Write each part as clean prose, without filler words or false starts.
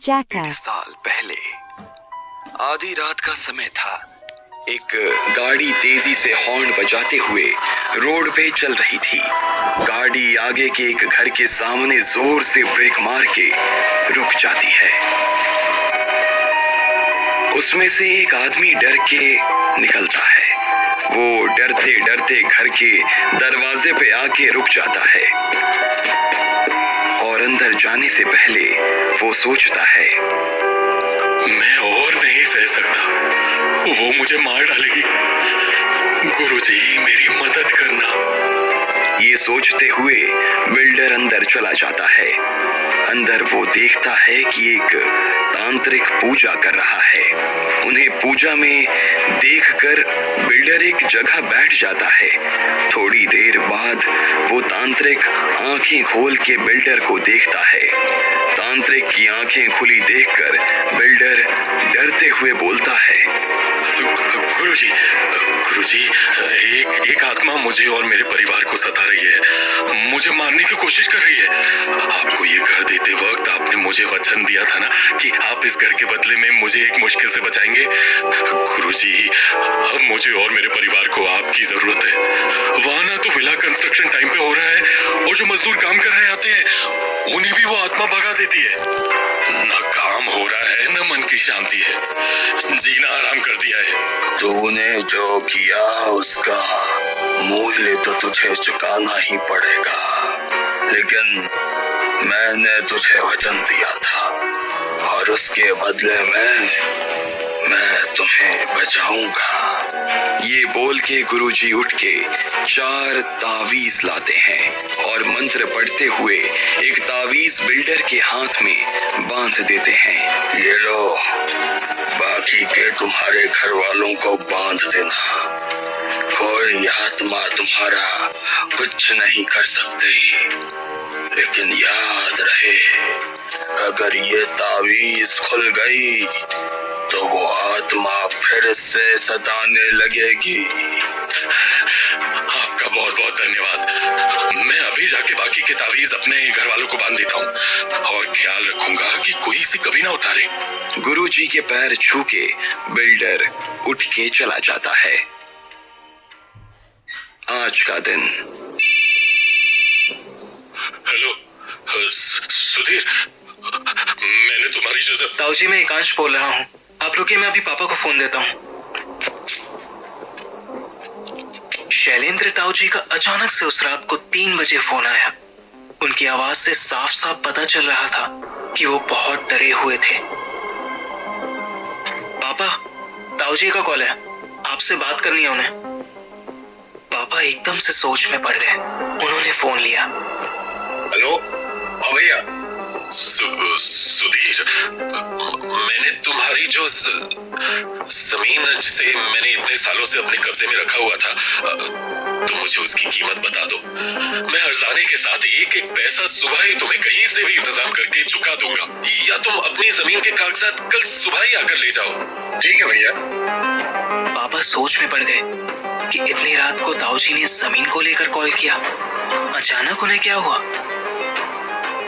Jackass. साल पहले आधी रात का समय था। एक गाड़ी तेजी से हॉर्न बजाते हुए रोड पे चल रही थी। गाड़ी आगे के एक घर के सामने जोर से ब्रेक मार के रुक जाती है। उसमें से एक आदमी डर के निकलता है। वो डरते डरते घर के दरवाजे पे आके रुक जाता है और अंदर जाने से पहले वो सोचता है, मैं और नहीं सह सकता, वो मुझे मार डालेगी। गुरुजी मेरी मदद करना। ये सोचते हुए बिल्डर अंदर चला जाता है। अंदर वो देखता है कि एक तांत्रिक पूजा कर रहा है। उन्हें पूजा में देखकर बिल्डर एक जगह बैठ जाता है। थोड़ी देर बाद वो तांत्रिक आंखें खोल के बिल्डर को देखता है। तांत्रिक की आंखें खुली देखकर बिल्डर डरते हुए बोलता है, गुरुजी एक आत्मा मुझे और मेरे परिवार को सता रही है, मुझे मारने की कोशिश कर रही है। आपको ये घर देते वक्त आपने मुझे वचन दिया था ना कि आप इस घर के बदले में मुझे एक मुश्किल से बचाएंगे। गुरुजी अब मुझे और मेरे परिवार को आपकी जरूरत है। वहां ना तो विला कंस्ट्रक्शन टाइम पे हो रहा है और जो मजदूर काम कर रहे आते हैं उन्हें भी वो आत्मा भगा देती है। ना काम हो रहा है न मन की शांति है, जीना आराम कर दिया है। तूने जो किया उसका मूल्य तो तुझे चुकाना ही पड़ेगा, लेकिन मैंने तुझे वचन दिया था और उसके बदले में मैं तुम्हें बचाऊंगा। ये बोल के गुरुजी उठ के 4 तावीज लाते हैं और मंत्र पढ़ते हुए एक तावीज बिल्डर के हाथ में बांध देते हैं। ये लो, बाकी के तुम्हारे घर वालों को बांध देना। कोई आत्मा तुम्हारा कुछ नहीं कर सकती, लेकिन याद रहे, अगर ये तावीज खुल गई तो वो आत्मा फिर से सताने लगेगी। आपका बहुत बहुत धन्यवाद। मैं अभी जाके बाकी के तावीज अपने घर वालों को बांध देता हूँ और ख्याल रखूंगा कि कोई इसे कभी ना उतारे। गुरुजी के पैर छू के बिल्डर उठ के चला जाता है। आज का दिन। हेलो सुधीर, मैंने तुम्हारी जगह। ताऊजी मैं एकांश बोल रहा हूँ, आप रुकिए, मैं अभी पापा को फोन देता हूँ। शैलेंद्र ताऊजी का अचानक से उस रात को 3 बजे फोन आया। उनकी आवाज से साफ साफ पता चल रहा था कि वो बहुत डरे हुए थे। पापा, ताऊजी का कॉल है, आपसे बात करनी है उन्हें। पापा एकदम से सोच में पड़ गए। उन्होंने फोन लिया। हेलो, हाँ भैया। सुधीर, मैंने तुम्हारी जो जमीन जिसे मैंने इतने सालों से अपने कब्जे में रखा हुआ था, तुम मुझे उसकी कीमत बता दो। मैं हर्जाने के साथ एक एक पैसा सुबह ही तुम्हें कहीं से भी इंतजाम करके चुका दूंगा, या तुम अपनी जमीन के कागजात कल सुबह ही आकर ले जाओ। ठीक है भैया। पापा सोच में पड़ गए कि इतनी रात को ताऊजी ने जमीन को लेकर कॉल किया। अचानक उन्हें क्या हुआ?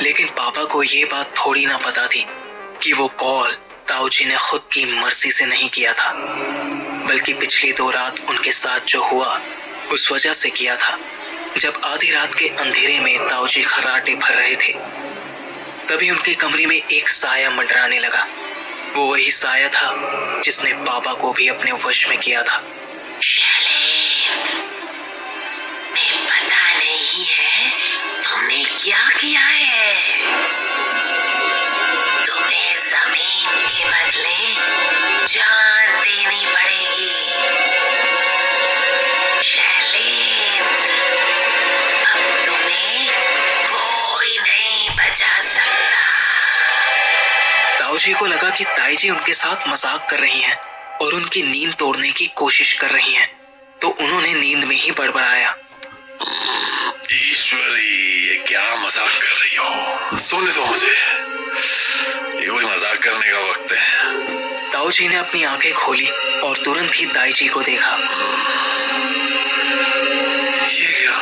लेकिन पापा को ये बात थोड़ी ना पता थी कि वो कॉल ताऊजी ने खुद की मर्जी से नहीं किया था, बल्कि पिछली 2 रात उनके साथ जो हुआ उस वजह से किया था। जब आधी रात के अंधेरे में ताऊजी खर्राटे भर रहे थे, तभी उनके कमरे में एक साया मंडराने लगा। वो वही साया था जिसने पापा को भी अपने वश में किया था। पता नहीं है तुमने क्या किया है। तुम्हें जमीन के बदले जान देनी पड़ेगी। शैलेंद्र, अब तुम्हें कोई नहीं बचा सकता। ताऊजी को लगा कि ताईजी उनके साथ मजाक कर रही हैं और उनकी नींद तोड़ने की कोशिश कर रही हैं, तो उन्होंने नींद में ही बड़बड़ाया, ईश्वरी, ये क्या मजाक कर रही हो? सोने दो मुझे, ये कोई मजाक करने का वक्त है। ताऊजी ने अपनी आंखें खोली और तुरंत ही ताईजी को देखा। ये क्या?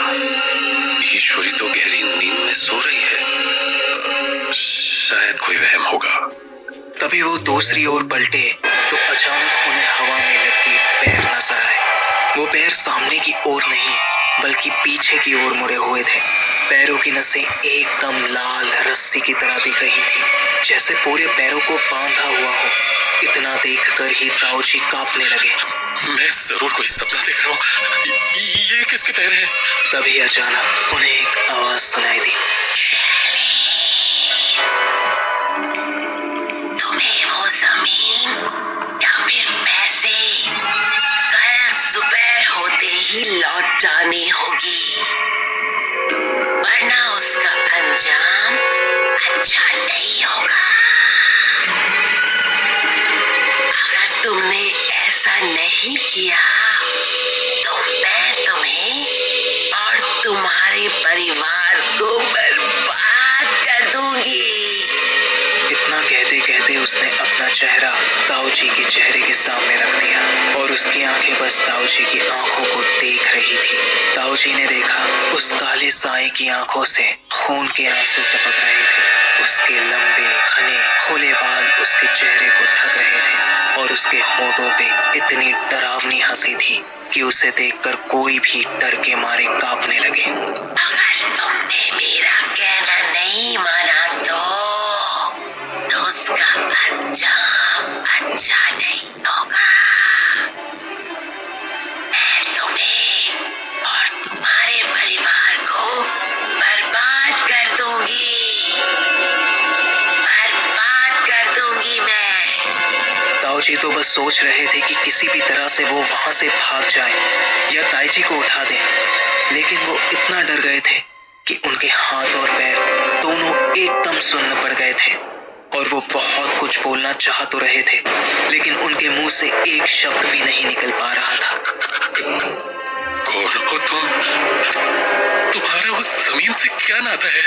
ईश्वरी तो गहरी नींद में सो रही है। शायद कोई वहम होगा। तभी वो दूसरी ओर पलटे तो अचानक उन्हें हवा में लटके पैर नजर आए। वो पैर सामने की ओर नहीं बल्कि पीछे की ओर मुड़े हुए थे। पैरों की नसें एकदम लाल रस्सी की तरह दिख रही थी, जैसे पूरे पैरों को बांधा हुआ हो। इतना देखकर ही ताऊजी कांपने लगे। मैं जरूर कोई सपना देख रहा हूँ। ये किसके पैर हैं? तभी अचानक उन्हें एक आवाज सुनाई दी। तुम्हें वो जमीन या फिर पैसे कल सुबह होते ही लौट जानी होगी, वरना उसका अंजाम अच्छा नहीं होगा। अगर तुमने ऐसा नहीं किया तो मैं तुम्हें और तुम्हारे परिवार को बर्बाद कर दूंगी। इतना कहते कहते उसने अपना चेहरा ताऊजी के चेहरे के सामने रख दिया और उसकी आंखें बस ताऊजी की आंखों को देख रही थी। ताऊजी ने देखा उस काले साए की आंखों से खून के आंसू टपक रहे थे। उसके लंबे घने खुले बाल उसके चेहरे को ढक रहे थे और उसके होठों पे इतनी डरावनी हंसी थी कि उसे देखकर कोई भी डर के मारे कांपने लगे। अगर तुमने मेरा कहना नहीं माना तो उसका अंजाम अच्छा नहीं होगा। मैं तुम्हें और तुम्हारे परिवार को बर्बाद कर दूंगी, बर्बाद कर दूंगी मैं। ताऊजी तो बस सोच रहे थे कि किसी भी तरह से वो वहां से भाग जाए या ताईजी को उठा दें, लेकिन वो इतना डर गए थे कि उनके हाथ और पैर दोनों एकदम सुन्न पड़ गए थे और वो बहुत कुछ बोलना चाह तो रहे थे, लेकिन उनके मुंह से एक शब्द भी नहीं निकल पा रहा था। कौन हो तुम? तुम्हारा उस जमीन से क्या नाता है?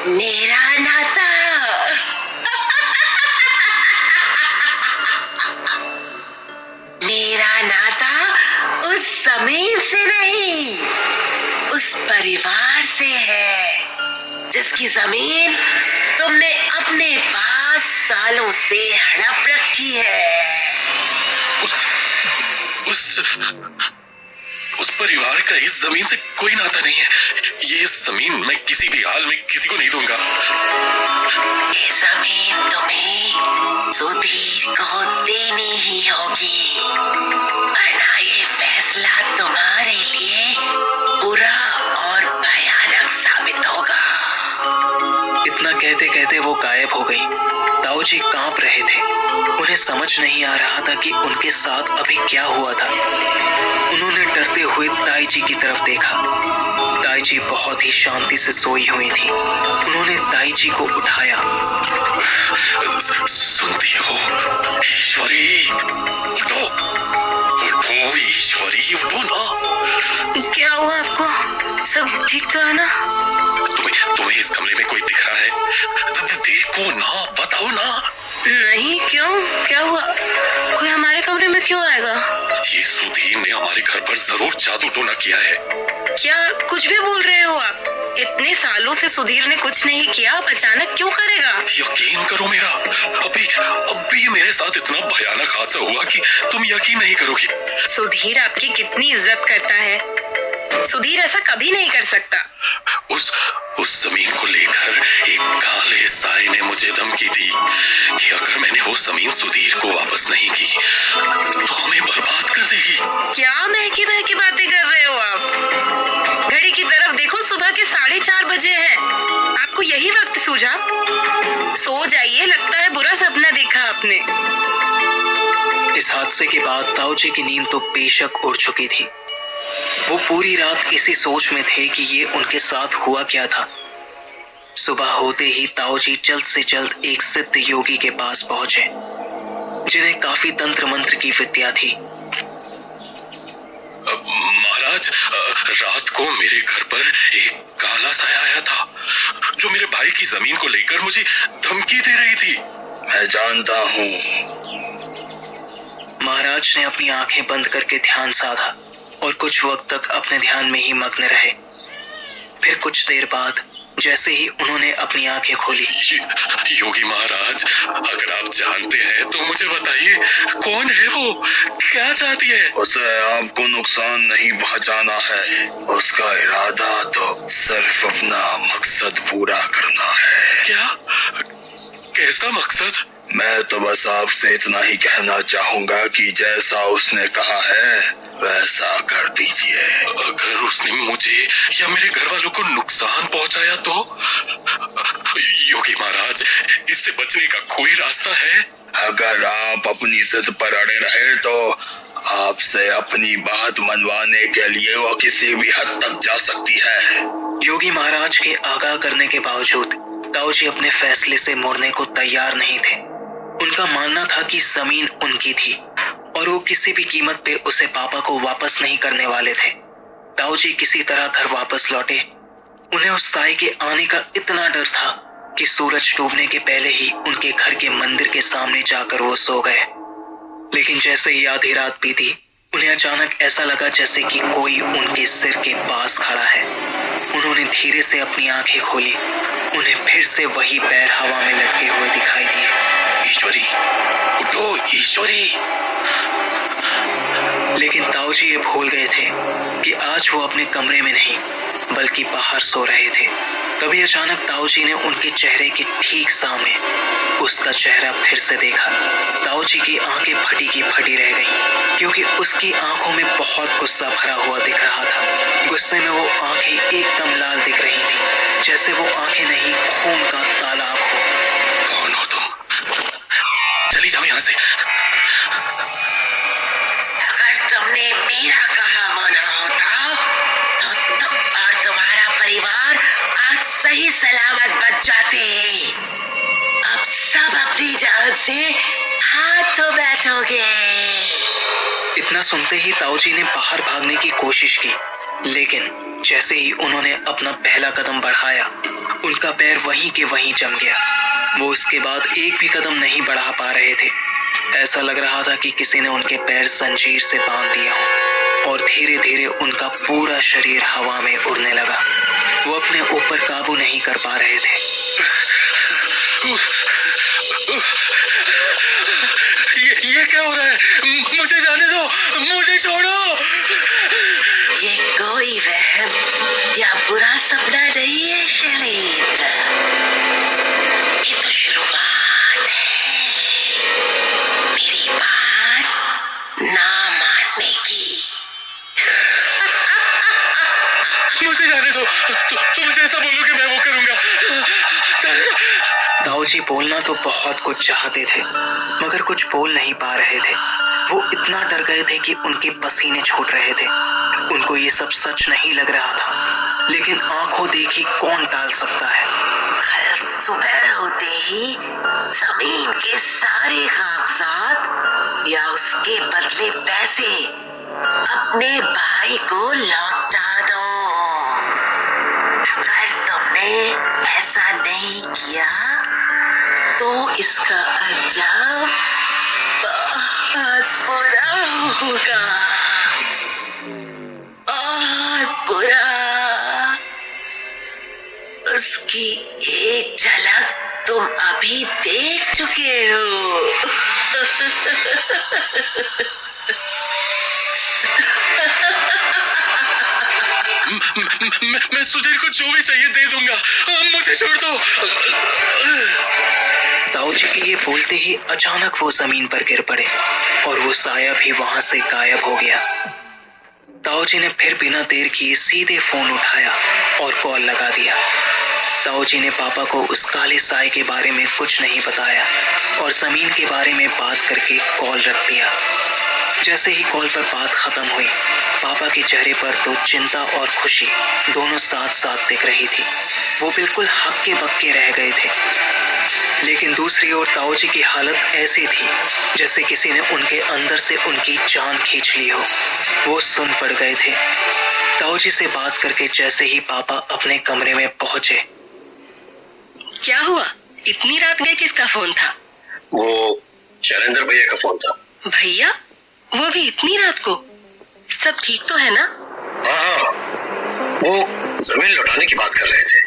मेरा नाता मेरा नाता उस जमीन से नहीं, उस परिवार से है जिसकी जमीन तुमने अपने पास सालों से हड़प रखी है। उस परिवार का इस जमीन से कोई नाता नहीं है। ये जमीन मैं किसी भी हाल में किसी को नहीं दूंगा। ये जमीन तुम्हें सुधीर को देनी ही होगी, वरना ये फैसला तुम्हारे लिए बुरा और भयानक साबित होगा। इतना कहते कहते वो गायब हो गई। ताऊजी कांप रहे थे। उन्हें समझ नहीं आ रहा था कि उनके साथ अभी क्या हुआ था। उन्होंने डरते हुए ताईजी की तरफ देखा। ताईजी बहुत ही शांति से सोई हुई थी। उन्होंने ताईजी को उठाया। सुनती हो ईश्वरी? उठो, उठो ईश्वरी, उठो ना। क्या हुआ आपको? सब ठीक तो है ना? तुम्हें इस कमरे में कोई दिख रहा है? देखो ना, बताओ ना। नहीं, क्यों? क्या हुआ? कोई हमारे कमरे में क्यों आएगा? ये सुधीर ने हमारे घर पर जरूर जादू टोना किया है। क्या कुछ भी बोल रहे हो आप? इतने सालों से सुधीर ने कुछ नहीं किया, अब अचानक क्यों करेगा? यकीन करो मेरा, अभी मेरे साथ इतना भयानक हादसा हुआ कि तुम यकीन नहीं करोगी। सुधीर आपकी कितनी इज्जत करता है। सुधीर ऐसा कभी नहीं कर सकता। उस जमीन को लेकर एक काले साए ने मुझे धमकी दी कि अगर मैंने वो जमीन सुधीर को वापस नहीं की तो हमें बर्बाद कर देगी। क्या महकी महकी बातें कर रहे हो आप? घड़ी की तरफ देखो, सुबह के 4:30 बजे हैं। आपको यही वक्त सूझा? सो जाइए, लगता है बुरा सपना देखा आपने। इस हादसे के बाद ताऊजी की नींद तो बेशक उड़ चुकी थी। वो पूरी रात इसी सोच में थे कि ये उनके साथ हुआ क्या था। सुबह होते ही ताऊजी जल्द से जल्द एक सिद्ध योगी के पास पहुंचे, जिन्हें काफी तंत्र मंत्र की विद्या थी। महाराज, रात को मेरे घर पर एक काला साया आया था जो मेरे भाई की जमीन को लेकर मुझे धमकी दे रही थी। मैं जानता हूँ महाराज ने अपनी आंखें बंद करके ध्यान साधा और कुछ वक्त तक अपने ध्यान में ही मग्न रहे। फिर कुछ देर बाद जैसे ही उन्होंने अपनी आंखें खोली, योगी महाराज, अगर आप जानते हैं तो मुझे बताइए, कौन है वो, क्या चाहती है? उसे आपको नुकसान नहीं पहुंचाना है, उसका इरादा तो सिर्फ अपना मकसद पूरा करना है। क्या? कैसा मकसद? मैं तो बस आपसे इतना ही कहना चाहूंगा कि जैसा उसने कहा है वैसा कर दीजिए। अगर उसने मुझे या मेरे घर वालों को नुकसान पहुंचाया तो? योगी महाराज, इससे बचने का कोई रास्ता है? अगर आप अपनी जिद पर अड़े रहे तो आपसे अपनी बात मनवाने के लिए वो किसी भी हद तक जा सकती है। योगी महाराज के आगाह करने के बावजूद ताऊजी अपने फैसले से मुड़ने को तैयार नहीं थे। उनका मानना था कि जमीन उनकी थी और वो किसी भी कीमत पे उसे पापा को वापस नहीं करने वाले थे। ताऊजी किसी तरह घर वापस लौटे। उन्हें उस साई के आने का इतना डर था कि सूरज डूबने के पहले ही उनके घर के मंदिर के सामने जाकर वो सो गए। लेकिन जैसे ही आधी रात बीती, उन्हें अचानक ऐसा लगा जैसे कि कोई उनके सिर के पास खड़ा है। उन्होंने धीरे से अपनी आंखें खोली। उन्हें फिर से वही पैर हवा में लटके हुए दिखाई दिए। ईश्वरी, उठो ईश्वरी। लेकिन ताऊजी ये भूल गए थे कि आज वो अपने कमरे में नहीं बल्कि बाहर सो रहे थे। तभी अचानक ताऊजी ने उनके चेहरे के ठीक सामने उसका चेहरा फिर से देखा। ताऊजी की आंखें फटी की फटी रह गईं, क्योंकि उसकी आंखों में बहुत गुस्सा भरा हुआ दिख रहा था। गुस्से में वो आंखें एकदम लाल दिख रही थी, जैसे वो आंखें नहीं खून का तालाब हो। कौन हो तुम? चली जाओ यहाँ से। अगर तुमने मेरा कहा माना होता तो तुम और तुम्हारा परिवार आज सही सलामत बच जाते। अब सब अपनी जान से हाथ धो बैठोगे। इतना सुनते ही ताऊजी ने बाहर भागने की कोशिश की, लेकिन जैसे ही उन्होंने अपना पहला कदम बढ़ाया, उनका पैर वहीं के वहीं जम गया। वो उसके बाद एक भी कदम नहीं बढ़ा पा रहे थे। ऐसा लग रहा था कि किसी ने उनके पैर जंजीर से बांध दिया हो और धीरे धीरे उनका पूरा शरीर हवा में उड़ने लगा। वो अपने ऊपर काबू नहीं कर पा रहे थे। ये क्या हो रहा है? मुझे जाने दो, मुझे छोड़ो। ये कोई वहम या बुरा सपना नहीं है शैलेंद्र, ये तो शुरुआत है मेरी बात ना मानने की। मुझे जाने दो, तुम जैसा बोलोगे मैं वो करूंगा। जाने दो। ताऊजी बोलना तो बहुत कुछ चाहते थे, मगर कुछ बोल नहीं पा रहे थे। वो इतना डर गए थे कि उनके पसीने छूट रहे थे। उनको ये सब सच नहीं लग रहा था, लेकिन आंखों देखी कौन टाल सकता है। कल सुबह होते ही जमीन के सारे कागजात या उसके बदले पैसे अपने भाई को लौटा दो। अगर तुमने ऐसा नहीं किया तो इसका अंजाम बहुत बुरा होगा, बहुत बुरा। उसकी एक झलक तुम अभी देख चुके हो। मैं सुधीर को जो भी चाहिए दे दूंगा, मुझे छोड़ दो। ताऊजी के ये बोलते ही अचानक वो जमीन पर गिर पड़े और वो साया भी वहां से गायब हो गया। ताऊजी ने फिर बिना देर किए सीधे फोन उठाया और कॉल लगा दिया। ताऊजी ने पापा को उस काले साए के बारे में कुछ नहीं बताया और जमीन के बारे में बात करके कॉल रख दिया। जैसे ही कॉल पर बात खत्म हुई, पापा के चेहरे पर तो चिंता और खुशी दोनों साथ साथ दिख रही थी। वो बिल्कुल हक्के बक्के रह गए थे। लेकिन दूसरी ओर ताऊजी की हालत ऐसी थी जैसे किसी ने उनके अंदर से उनकी जान खींच ली हो। वो सुन पड़ गए थे। ताऊजी से बात करके जैसे ही पापा अपने कमरे में पहुंचे। क्या हुआ? इतनी रात गए? किसका फोन था? वो शैलेंद्र भैया का फोन था। भैया? वो भी इतनी रात को? सब ठीक तो है ना? हाँ, वो जमीन लौटाने की बात कर रहे थे।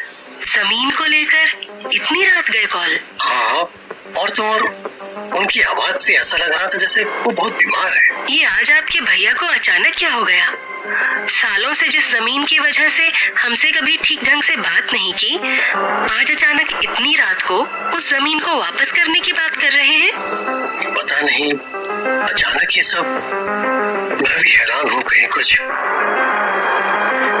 जमीन को लेकर इतनी रात गए कॉल? हाँ, और तो और उनकी आवाज से ऐसा लग रहा था जैसे वो बहुत बीमार है। ये आज आपके भैया को अचानक क्या हो गया? सालों से जिस जमीन की वजह से हमसे कभी ठीक ढंग से बात नहीं की, आज अचानक इतनी रात को उस जमीन को वापस करने की बात कर रहे हैं। पता नहीं, अचानक ये सब, मैं भी हैरान हूँ। कहीं कुछ।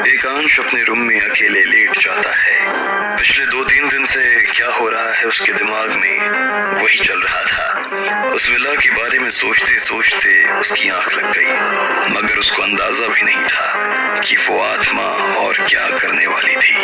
एकांश अपने रूम में अकेले लेट जाता है। पिछले 2-3 दिन से क्या हो रहा है उसके दिमाग में वही चल रहा था। उस विला के बारे में सोचते सोचते उसकी आंख लग गई, मगर उसको अंदाजा भी नहीं था कि वो आत्मा और क्या करने वाली थी।